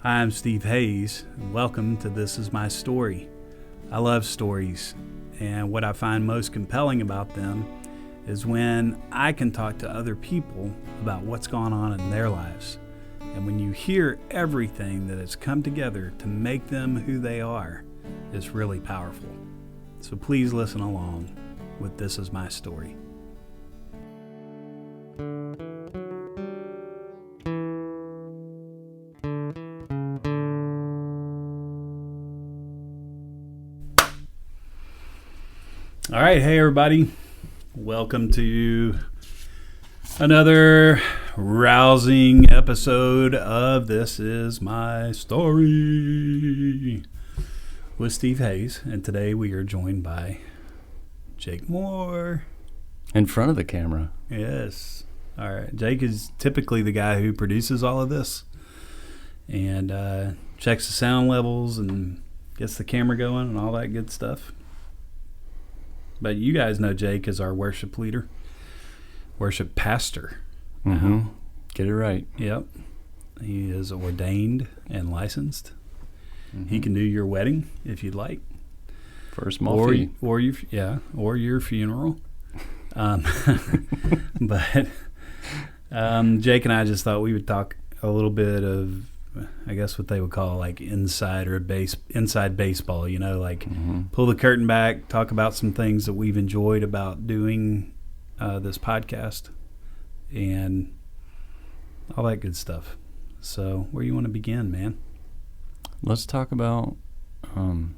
Hi, I'm Steve Hayes, and welcome to This Is My Story. I love stories, and what I find most compelling about them is when I can talk to other people about what's going on in their lives. And when you hear everything that has come together to make them who they are, it's really powerful. So please listen along with This Is My Story. All right, hey everybody. Welcome to another rousing episode of This Is My Story with Steve Hayes. And today we are joined by Jake Moore. In front of the camera. Yes. All right. Jake is typically the guy who produces all of this and checks the sound levels and gets the camera going and all that good stuff. But you guys know Jake as our worship leader, worship pastor. Mm-hmm. Get it right. Yep. He is ordained and licensed. Mm-hmm. He can do your wedding if you'd like. For a small fee. Or your funeral. But Jake and I just thought we would talk a little bit of, I guess what they would call like inside baseball, you know, like pull the curtain back, talk about some things that we've enjoyed about doing this podcast and all that good stuff. So where you want to begin, man? Let's talk about some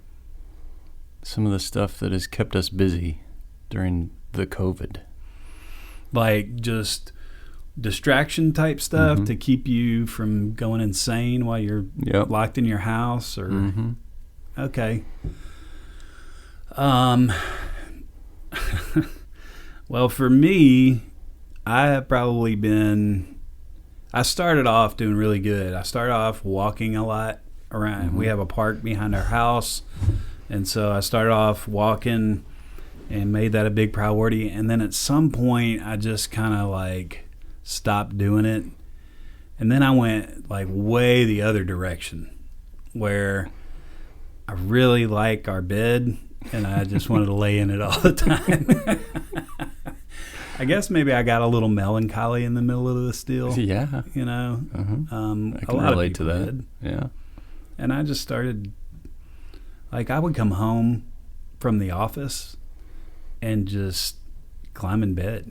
of the stuff that has kept us busy during the COVID. Like just distraction type stuff to keep you from going insane while you're locked in your house or okay. Well, for me, I started off doing really good. I started off walking a lot around. We have a park behind our house, and so I started off walking and made that a big priority, and then at some point I just kind of like stopped doing it, and then I went like way the other direction where I really like our bed and I just wanted to lay in it all the time. I guess maybe I got a little melancholy in the middle of this deal. Yeah, you know, I can relate to that. Did. Yeah, and I just started like I would come home from the office and just climb in bed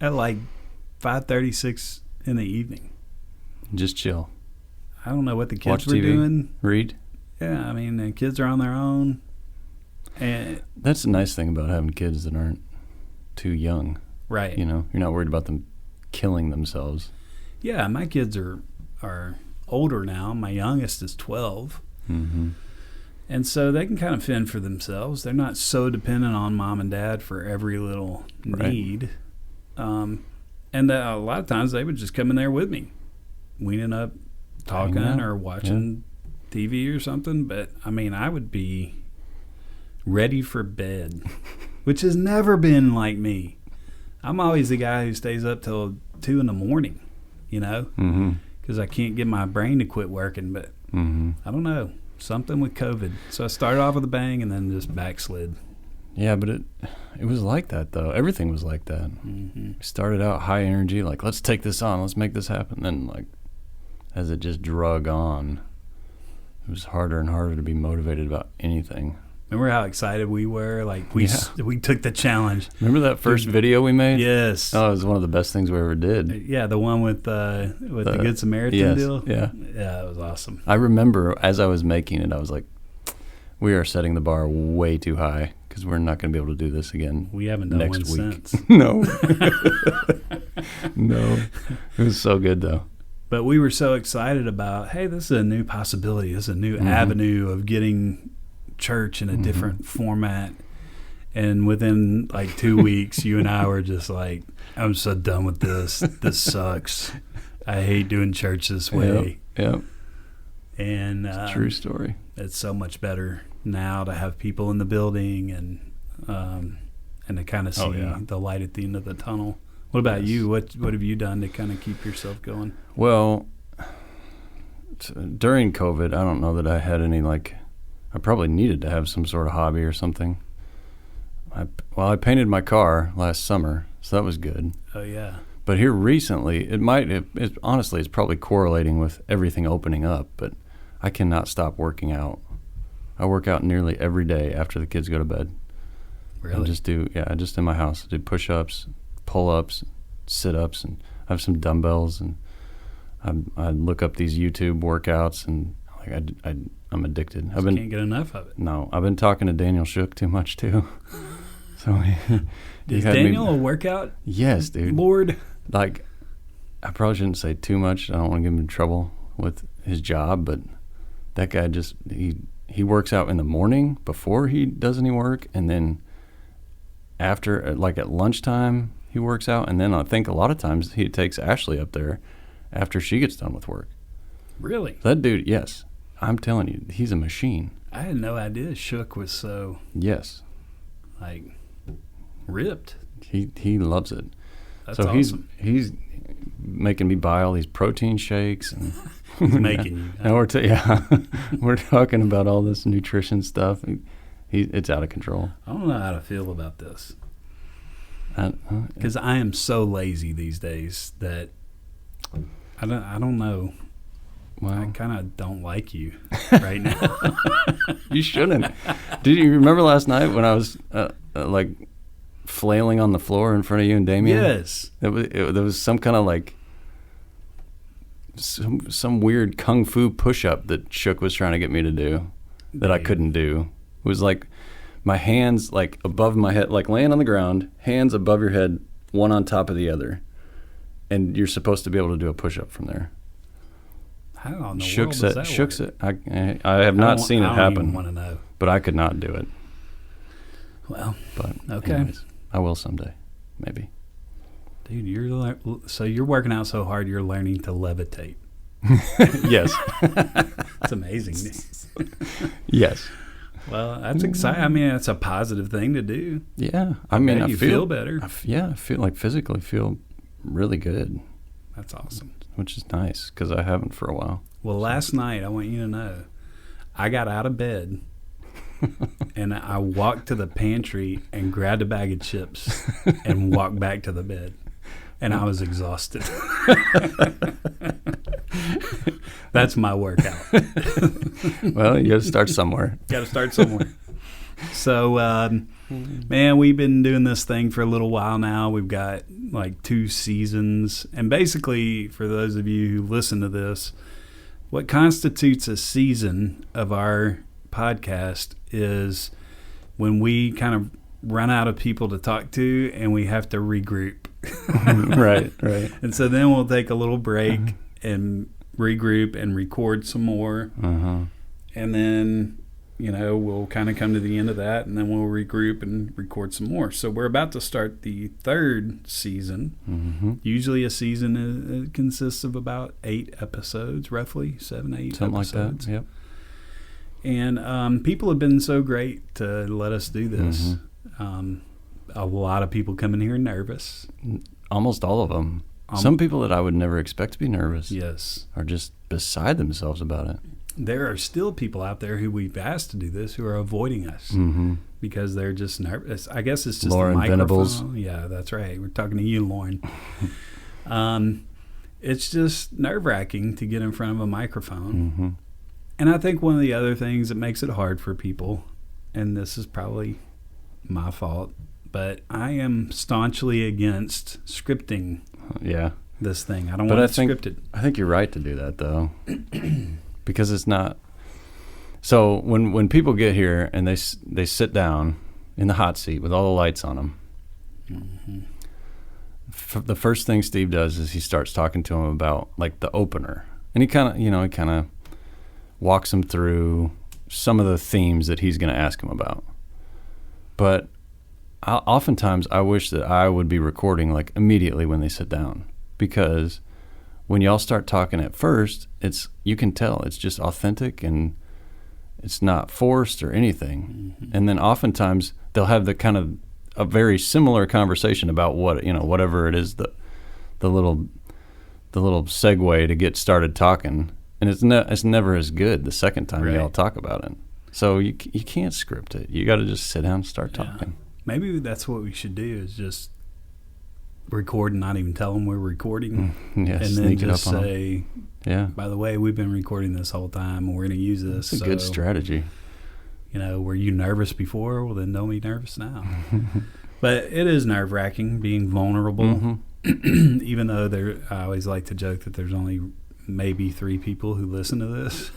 at like 5:36 in the evening. Just chill. I don't know what the kids Watch were TV, doing. Read. Yeah, I mean, the kids are on their own. And that's the nice thing about having kids that aren't too young. Right. You know, you're not worried about them killing themselves. Yeah, my kids are older now. My youngest is 12. Mm-hmm. And so they can kind of fend for themselves. They're not so dependent on mom and dad for every little need. And a lot of times they would just come in there with me. We end up talking or watching TV or something. But, I mean, I would be ready for bed, which has never been like me. I'm always the guy who stays up till 2 in the morning, you know, because I can't get my brain to quit working. But I don't know, something with COVID. So I started off with a bang and then just backslid. Yeah, but it was like that, though. Everything was like that. We started out high energy, like, let's take this on, let's make this happen. Then, like, as it just drug on, it was harder and harder to be motivated about anything. Remember how excited we were? Like, we took the challenge. Remember that first video we made? Yes. Oh, it was one of the best things we ever did. Yeah, the one with the Good Samaritan deal? Yeah. Yeah, it was awesome. I remember as I was making it, I was like, we are setting the bar way too high because we're not going to be able to do this again. We haven't done next one week. since. No. No. It was so good, though. But we were so excited about, hey, this is a new possibility. This is a new avenue of getting church in a different format. And within like 2 weeks, you and I were just like, I'm so done with this. This sucks. I hate doing church this way. Yep. And it's a true story. It's so much better now to have people in the building and to kind of see the light at the end of the tunnel. What about you? What have you done to kind of keep yourself going? Well, during COVID, I don't know that I had any, like, I probably needed to have some sort of hobby or something. I painted my car last summer, so that was good. Oh, yeah. But here recently, honestly, it's probably correlating with everything opening up, but I cannot stop working out. I work out nearly every day after the kids go to bed. Really? I just in my house, I do push-ups, pull-ups, sit-ups, and I have some dumbbells, and I look up these YouTube workouts, and like I'm addicted. Can't get enough of it. No, I've been talking to Daniel Shook too much too. So is Daniel a workout? Yes, dude. Lord. Like, I probably shouldn't say too much. I don't want to get him in trouble with his job, but that guy just he works out in the morning before he does any work, and then after, like at lunchtime, he works out, and then I think a lot of times he takes Ashley up there after she gets done with work. Really? That dude, yes. I'm telling you, he's a machine. I had no idea Shook was so, yes, like, ripped. He loves it. That's so awesome. He's making me buy all these protein shakes, and He's making you. and we're talking about all this nutrition stuff. It's out of control. I don't know how to feel about this, because I am so lazy these days that I don't know. Well, I kind of don't like you right now. You shouldn't. Did you remember last night when I was like flailing on the floor in front of you and Damien? Yes. There was some kind of like some weird kung fu push-up that Shook was trying to get me to do that I couldn't do. It was like my hands like above my head, like laying on the ground, hands above your head, one on top of the other. And you're supposed to be able to do a push-up from there. How in the world Shook's does that Shook's work? I have not seen it happen. I don't want to know. But I could not do it. Well, But okay. anyways, I will someday, maybe. Dude, you're working out so hard you're learning to levitate. Yes. It's amazing. Yes. Well, that's exciting. I mean, it's a positive thing to do. Yeah. I mean, I feel better. I feel like physically feel really good, That's awesome. which is nice because I haven't for a while. Well, last night, I want you to know, I got out of bed and I walked to the pantry and grabbed a bag of chips and walked back to the bed. And I was exhausted. That's my workout. Well, you got to start somewhere. Got to start somewhere. So, man, we've been doing this thing for a little while now. We've got like 2 seasons. And basically, for those of you who listen to this, what constitutes a season of our podcast is when we kind of run out of people to talk to and we have to regroup. Right. And so then we'll take a little break and regroup and record some more. Uh-huh. And then, we'll kind of come to the end of that, and then we'll regroup and record some more. So we're about to start the 3rd season. Mm-hmm. Usually a season consists of about 8 episodes, roughly 7, 8 Something episodes. like that. Yep. And people have been so great to let us do this. Mm-hmm. A lot of people come in here nervous. Almost all of them. Some people that I would never expect to be nervous. Yes. Are just beside themselves about it. There are still people out there who we've asked to do this who are avoiding us because they're just nervous. I guess it's just Lauren the microphone. Venables. Yeah, that's right. We're talking to you, Lauren. It's just nerve-wracking to get in front of a microphone. Mm-hmm. And I think one of the other things that makes it hard for people, and this is probably my fault, but I am staunchly against scripting this thing. I don't want it scripted. I think you're right to do that, though, because it's not. So when people get here and they sit down in the hot seat with all the lights on them, the first thing Steve does is he starts talking to them about like the opener, and he kind of walks them through some of the themes that he's going to ask them about. But oftentimes I wish that I would be recording like immediately when they sit down, because when y'all start talking at first, you can tell it's just authentic and it's not forced or anything. Mm-hmm. And then oftentimes they'll have the kind of a very similar conversation about whatever it is, the little segue to get started talking. and it's never as good the second time Right. y'all talk about it. So you can't script it. You got to just sit down and start talking. Maybe that's what we should do, is just record and not even tell them we're recording. Yeah, and then sneak it just up on 'em. say, Yeah, by the way, we've been recording this whole time and we're going to use this. it's a good strategy. Were you nervous before? Well, then don't be nervous now. But it is nerve-wracking being vulnerable, even though I always like to joke that there's only maybe 3 people who listen to this.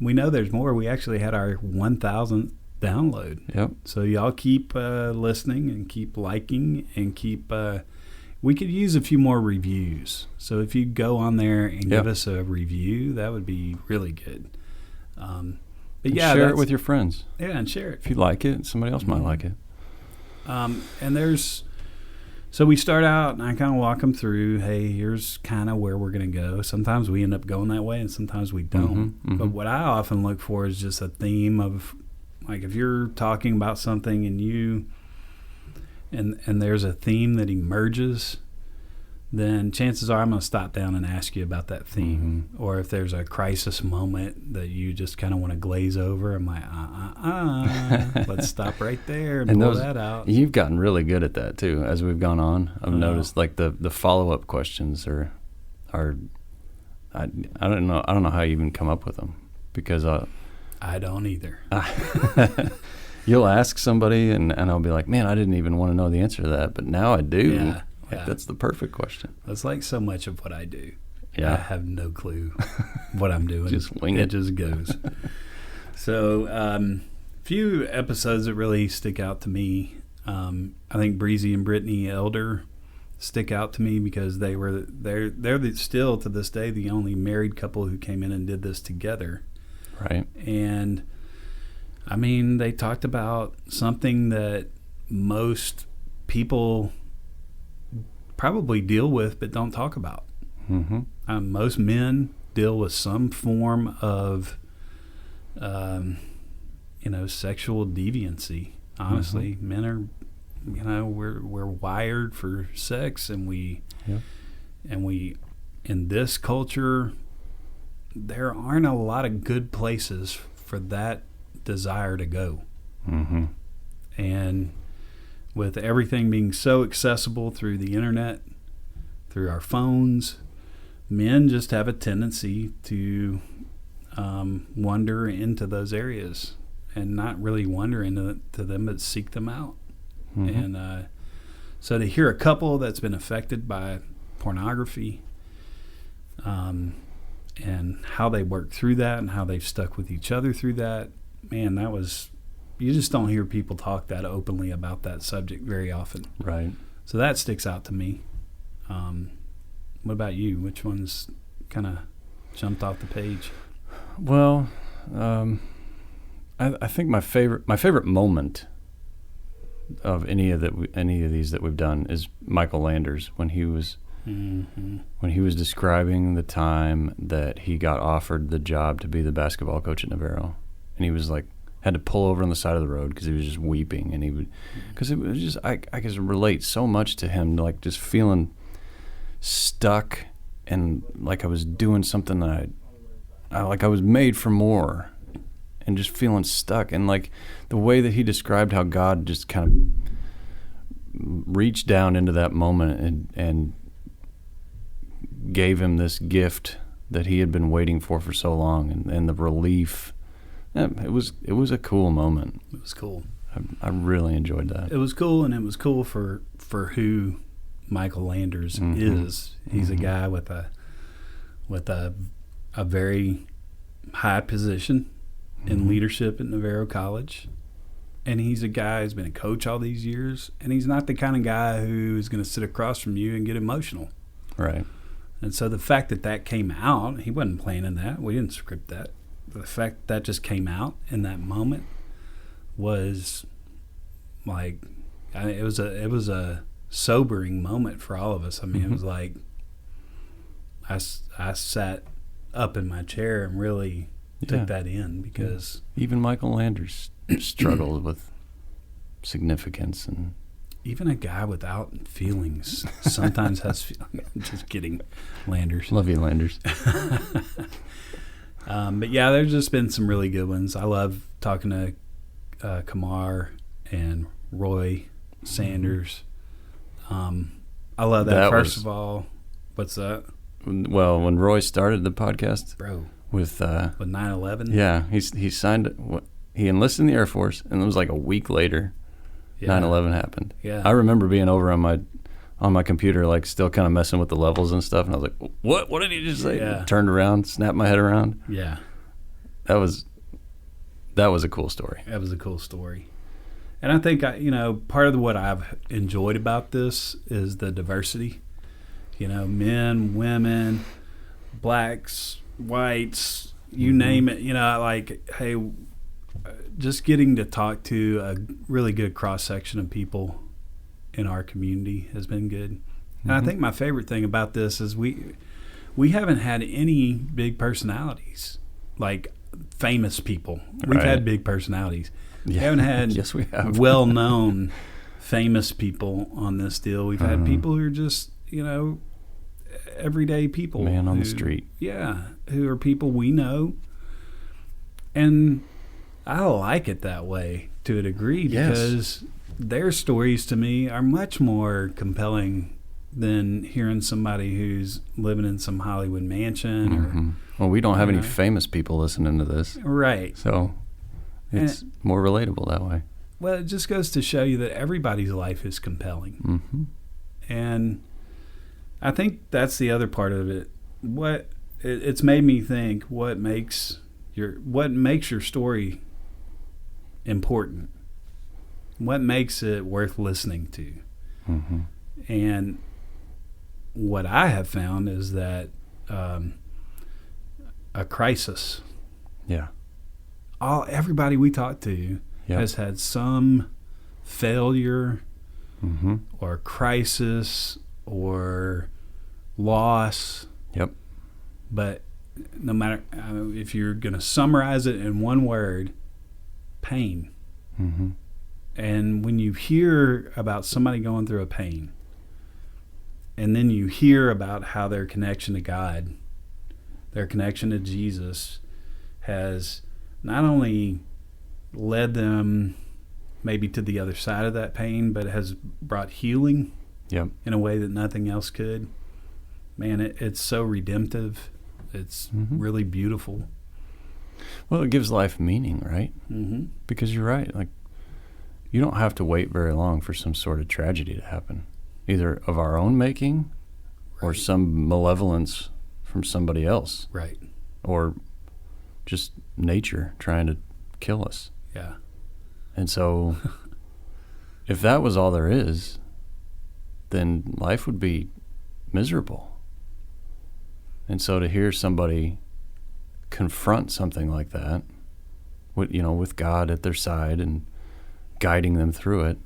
We know there's more. We actually had our 1,000th download. Yep. So y'all keep listening and keep liking and keep. We could use a few more reviews. So if you go on there and give us a review, that would be really good. But yeah, share it with your friends. Yeah, and share it. If you like it, somebody else might like it. And so we start out and I kind of walk them through, hey, here's kind of where we're going to go. Sometimes we end up going that way and sometimes we don't. But what I often look for is just a theme of, like, if you're talking about something and there's a theme that emerges, then chances are I'm going to stop down and ask you about that theme. Or if there's a crisis moment that you just kind of want to glaze over, I'm like, let's stop right there and pull that out. You've gotten really good at that too as we've gone on. I've noticed, like, the follow-up questions are I don't know how you even come up with them, because I don't either. You'll ask somebody and I'll be like, man, I didn't even want to know the answer to that, but now I do. Yeah. That's the perfect question. That's like so much of what I do. Yeah. I have no clue what I'm doing. Just wing it. It just goes. So, few episodes that really stick out to me. I think Breezy and Brittany Elder stick out to me because they're still to this day the only married couple who came in and did this together. Right. And I mean, they talked about something that most people probably deal with but don't talk about. Most men deal with some form of sexual deviancy. Honestly, men are, we're wired for sex, and we in this culture there aren't a lot of good places for that desire to go. And with everything being so accessible through the internet, through our phones, men just have a tendency to wander into those areas, and not really wander into them, but seek them out. And so to hear a couple that's been affected by pornography, and how they work through that and how they've stuck with each other through that, man, you just don't hear people talk that openly about that subject very often. Right. So that sticks out to me. What about you? Which ones kind of jumped off the page? Well, I think my favorite moment of any of these that we've done is Michaellanders, when he was describing the time that he got offered the job to be the basketball coach at Navarro, and he was like, had to pull over on the side of the road because he was just weeping, and because it was just, I could relate so much to him, like just feeling stuck and like I was doing something that I was made for more, and just feeling stuck, and like the way that he described how God just kind of reached down into that moment and gave him this gift that he had been waiting for so long, and the relief. Yeah, it was a cool moment. It was cool. I really enjoyed that. It was cool, and it was cool for who Michaellanders is. He's a guy with a very high position in leadership at Navarro College, and he's a guy who's been a coach all these years, and he's not the kind of guy who's going to sit across from you and get emotional. Right. And so the fact that came out, he wasn't planning that. We didn't script that. The fact that just came out in that moment was like, it was a sobering moment for all of us. I mean, it was like I sat up in my chair and really took that in, because even Michaellanders struggled with significance, and even a guy without feelings sometimes has feelings. Just kidding, Landers. Love you, Landers. But yeah, there's just been some really good ones. I love talking to Kamar and Roy Sanders. I love that. First of all, what's that? Well, when Roy started the podcast, bro, with 9/11, yeah, he signed. He enlisted in the Air Force, and it was like a week later, 9/11 happened. Yeah, I remember being over on my computer, like still kind of messing with the levels and stuff, and I was like, "What? What did he just say?" Yeah. Turned around, snapped my head around. Yeah, that was a cool story. That was a cool story. And I think, part of what I've enjoyed about this is the diversity. Men, women, blacks, whites, you name it. Hey, just getting to talk to a really good cross-section of people in our community has been good. And I think my favorite thing about this is we haven't had any big personalities, like famous people. We've had big personalities. Yeah. We haven't had yes, we have. well-known famous people on this deal. We've had people who are just, everyday people. Man on the street. Yeah, who are people we know. And I like it that way to a degree because their stories to me are much more compelling than hearing somebody who's living in some Hollywood mansion. Well, we don't have any famous people listening to this. Right. So it's more relatable that way. Well, it just goes to show you that everybody's life is compelling. And I think that's the other part of it. It's made me think, what makes your story important? What makes it worth listening to? And what I have found is that a crisis. Yeah. Everybody we talk to has had some failure or crisis or loss. Yep. But no matter if you're going to summarize it in one word, pain. And when you hear about somebody going through a pain, and then you hear about how their connection to God, their connection to Jesus has not only led them maybe to the other side of that pain, but has brought healing in a way that nothing else could. Man, it's so redemptive. It's really beautiful. Well, it gives life meaning, right? Because you're right. Like, you don't have to wait very long for some sort of tragedy to happen, either of our own making or some malevolence from somebody else. Right. Or just nature trying to kill us. Yeah. And so if that was all there is, then life would be miserable. And so to hear somebody confront something like that, with God at their side and guiding them through it,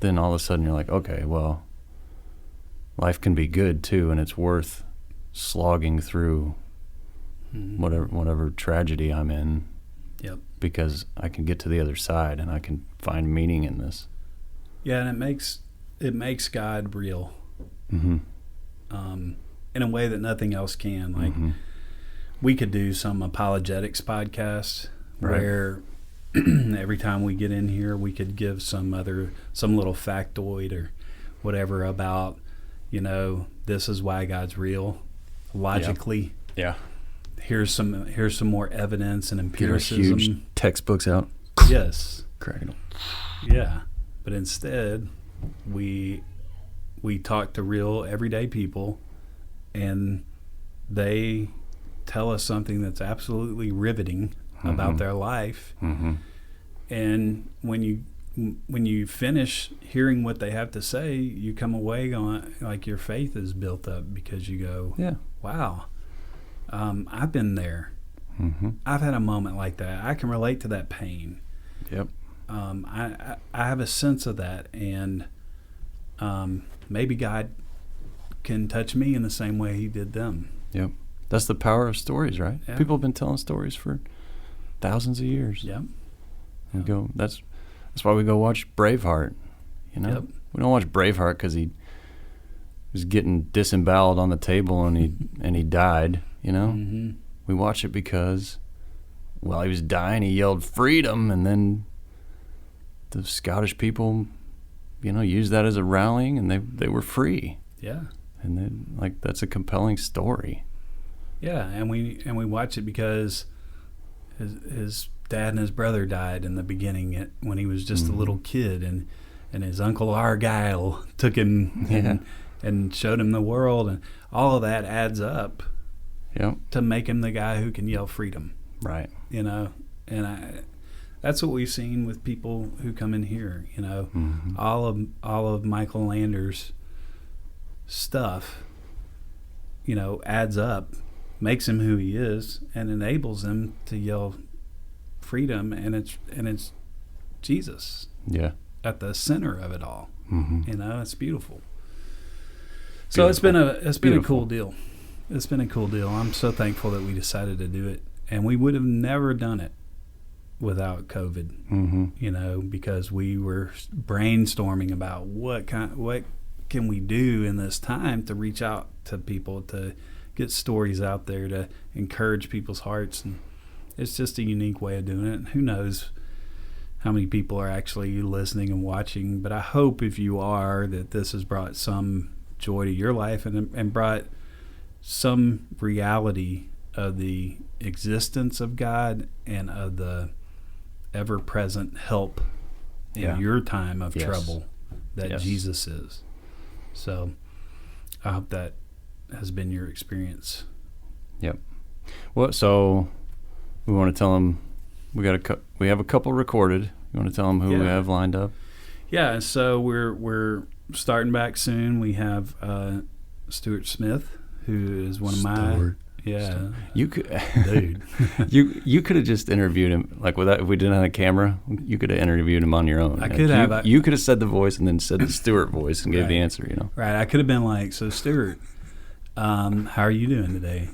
then all of a sudden you're like, okay, well, life can be good too, and it's worth slogging through whatever tragedy I'm in, because I can get to the other side and I can find meaning in this. Yeah, and it makes God real, in a way that nothing else can. Like we could do some apologetics podcast where every time we get in here, we could give some little factoid or whatever about, this is why God's real, logically. Yeah. Here's some more evidence and empiricism. Get our huge textbooks out. Yes. Cracking them. Yeah. But instead, we talk to real everyday people, and they tell us something that's absolutely riveting about their life. And when you finish hearing what they have to say, you come away going, like, your faith is built up because you go, wow, I've been there. I've had a moment like that. I can relate to that pain. Yep. I have a sense of that, and maybe God can touch me in the same way he did them. Yep. That's the power of stories, right? Yeah. People have been telling stories for thousands of years. Yep. And that's why we go watch Braveheart, Yep. We don't watch Braveheart because he was getting disemboweled on the table and he died, you know? Mm-hmm. We watch it because while he was dying, he yelled freedom, and then the Scottish people, used that as a rallying, and they were free. Yeah. And then, that's a compelling story. Yeah, and we watch it because his dad and his brother died in the beginning when he was just a little kid, and his Uncle Argyle took him and showed him the world, and all of that adds up to make him the guy who can yell freedom. Right. And that's what we've seen with people who come in here. All of Michaellanders' stuff, adds up, makes him who he is, and enables him to yell freedom, and it's Jesus. Yeah. At the center of it all. It's beautiful. So it's been a cool deal. It's been a cool deal. I'm so thankful that we decided to do it, and we would have never done it without COVID. Because we were brainstorming about what can we do in this time to reach out to people, to get stories out there, to encourage people's hearts, and it's just a unique way of doing it. And who knows how many people are actually listening and watching, but I hope if you are, that this has brought some joy to your life and brought some reality of the existence of God and of the ever-present help in your time of trouble that Jesus is. So I hope that has been your experience. Yep. Well, so we want to tell them we have a couple recorded. You want to tell them who we have lined up? Yeah, so we're starting back soon. We have Stuart Smith, who is one of my You could, dude. you could have just interviewed him without, if we didn't have a camera. You could have interviewed him on your own. You could have said the voice and then said the Stuart voice and gave the answer. Right. I could have been like, so Stuart, how are you doing today?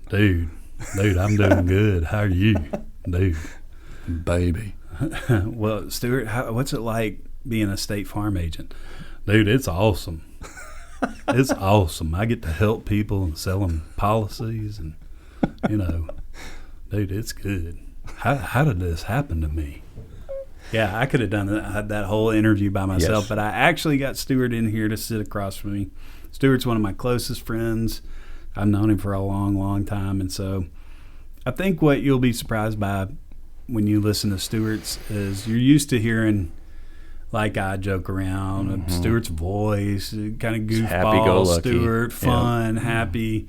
Dude, I'm doing good. How are you, dude? Baby. Well, Stuart, what's it like being a State Farm agent? Dude, it's awesome. It's awesome. I get to help people and sell them policies, and dude, it's good. How did this happen to me? Yeah, I could have done that whole interview by myself, but I actually got Stuart in here to sit across from me. Stuart's one of my closest friends. I've known him for a long, long time, and so I think what you'll be surprised by when you listen to Stuart's is you're used to hearing I joke around, and Stuart's voice, kind of goofball, Stuart, fun, happy.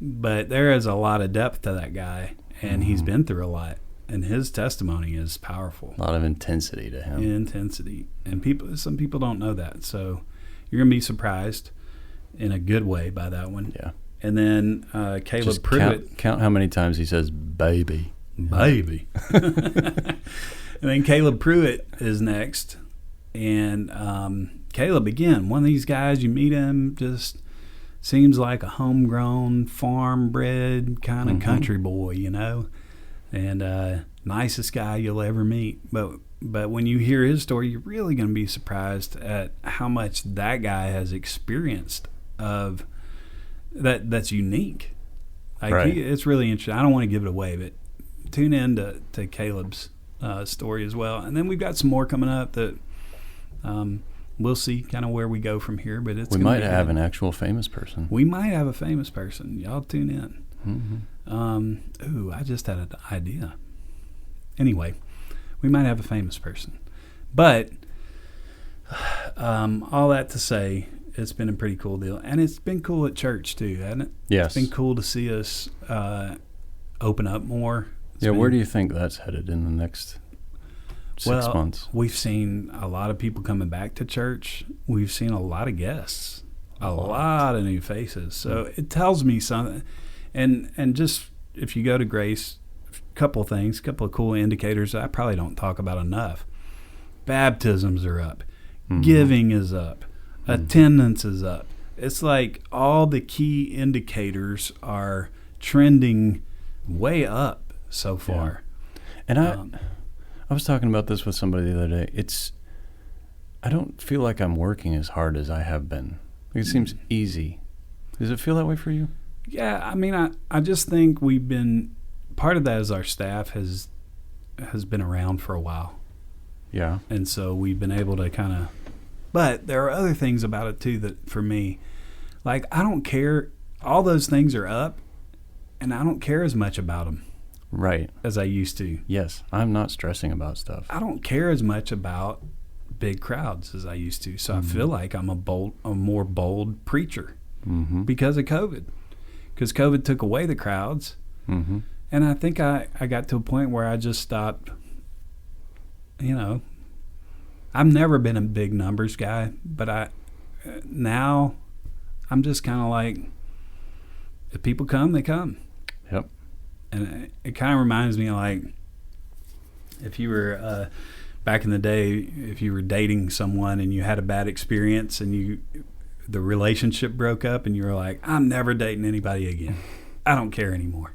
But there is a lot of depth to that guy, and he's been through a lot, and his testimony is powerful. A lot of intensity to him. Intensity. And some people don't know that, so you're going to be surprised in a good way by that one. Yeah. And then Caleb Just Pruitt. Count how many times he says baby. Baby. And then Caleb Pruitt is next. And Caleb, again, one of these guys, you meet him, just seems like a homegrown, farm-bred kind of country boy, and nicest guy you'll ever meet. But when you hear his story, you're really going to be surprised at how much that guy has experienced of that's unique. It's really interesting. I don't want to give it away, but tune in to Caleb's story as well. And then we've got some more coming up that we'll see kind of where we go from here. But we might have an actual famous person. We might have a famous person. Y'all tune in. I just had an idea. Anyway, we might have a famous person. But all that to say, it's been a pretty cool deal. And it's been cool at church too, hasn't it? Yes. It's been cool to see us open up more. Where do you think that's headed in the next 6 months? We've seen a lot of people coming back to church. We've seen a lot of guests, a lot of new faces. So it tells me something. And just if you go to Grace, a couple of cool indicators that I probably don't talk about enough. Baptisms are up. Giving is up. Attendance is up. It's like all the key indicators are trending way up so far. And I was talking about this with somebody the other day. I don't feel like I'm working as hard as I have been. It seems easy. Does it feel that way for you? Yeah, I mean, I just think we've been, part of that is our staff has been around for a while. Yeah. And so we've been able to kind of, but there are other things about it too that for me, like I don't care, all those things are up and I don't care as much about them. Right. As I used to. Yes, I'm not stressing about stuff. I don't care as much about big crowds as I used to. So I feel like I'm a more bold preacher because of COVID. Because COVID took away the crowds. And I think I got to a point where I just stopped, I've never been a big numbers guy, but now I'm just kind of like, if people come, they come. Yep. And it kind of reminds me of like, if you were, back in the day, if you were dating someone and you had a bad experience and the relationship broke up and you were like, I'm never dating anybody again. I don't care anymore.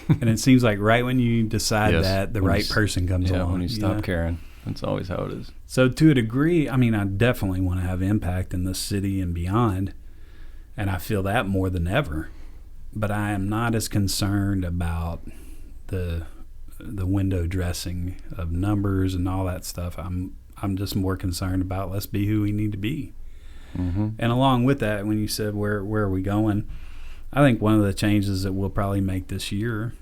And it seems like right when you decide that, the right person comes along. Yeah, when you stop caring. That's always how it is. So to a degree, I mean, I definitely want to have impact in the city and beyond. And I feel that more than ever. But I am not as concerned about the window dressing of numbers and all that stuff. I'm just more concerned about let's be who we need to be. And along with that, when you said where are we going, I think one of the changes that we'll probably make this year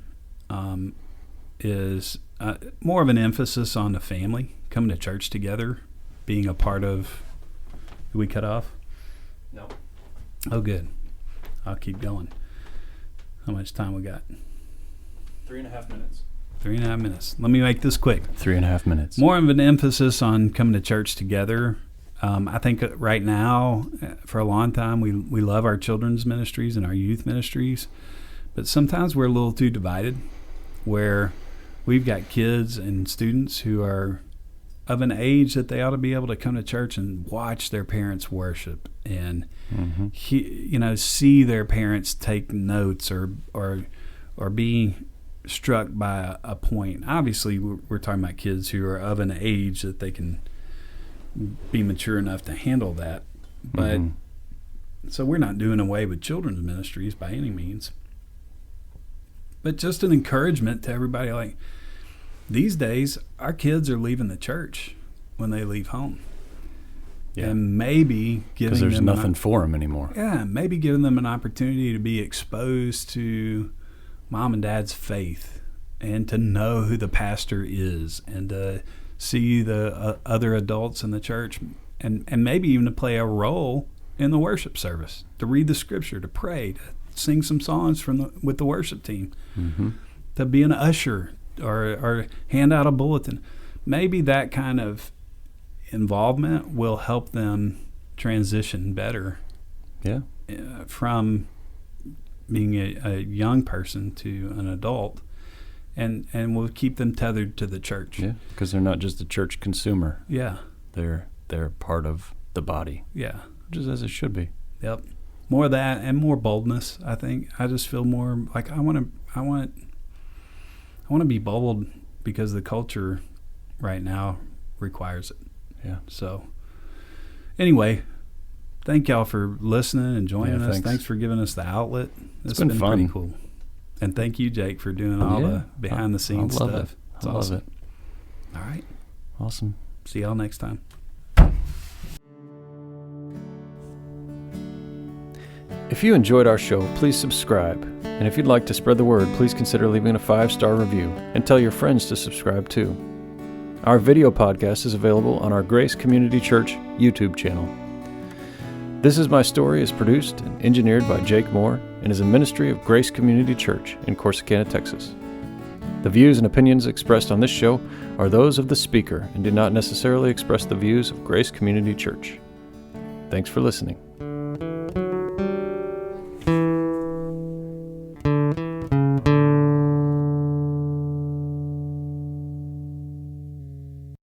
is more of an emphasis on the family, coming to church together, being a part of. Did we cut off? No. Oh, good. I'll keep going. How much time we got? 3.5 minutes. 3.5 minutes. Let me make this quick. 3.5 minutes. More of an emphasis on coming to church together. I think right now, for a long time, we love our children's ministries and our youth ministries, but sometimes we're a little too divided, where we've got kids and students who are of an age that they ought to be able to come to church and watch their parents worship and see their parents take notes or be struck by a point. Obviously, we're talking about kids who are of an age that they can be mature enough to handle that. But so we're not doing away with children's ministries by any means. But just an encouragement to everybody, like these days, our kids are leaving the church when they leave home. Yeah. And maybe giving them... Because there's nothing for them anymore. Yeah, maybe giving them an opportunity to be exposed to mom and dad's faith and to know who the pastor is and to see the other adults in the church and maybe even to play a role in the worship service, to read the scripture, to pray, to sing some songs with the worship team, to be an usher or hand out a bulletin. Maybe that kind of involvement will help them transition better from being a young person to an adult, and will keep them tethered to the church. Yeah, because they're not just a church consumer. Yeah. They're part of the body. Yeah. Just as it should be. Yep. More of that and more boldness, I think. I just feel more like I want to be bold because the culture right now requires it. Yeah. So anyway, thank y'all for listening and joining us. Thanks for giving us the outlet. It's been fun. Pretty cool. And thank you, Jake, for doing all the behind the scenes stuff. I love it. All right. Awesome. See y'all next time. If you enjoyed our show, please subscribe. And if you'd like to spread the word, please consider leaving a 5-star review and tell your friends to subscribe too. Our video podcast is available on our Grace Community Church YouTube channel. This Is My Story is produced and engineered by Jake Moore and is a ministry of Grace Community Church in Corsicana, Texas. The views and opinions expressed on this show are those of the speaker and do not necessarily express the views of Grace Community Church. Thanks for listening.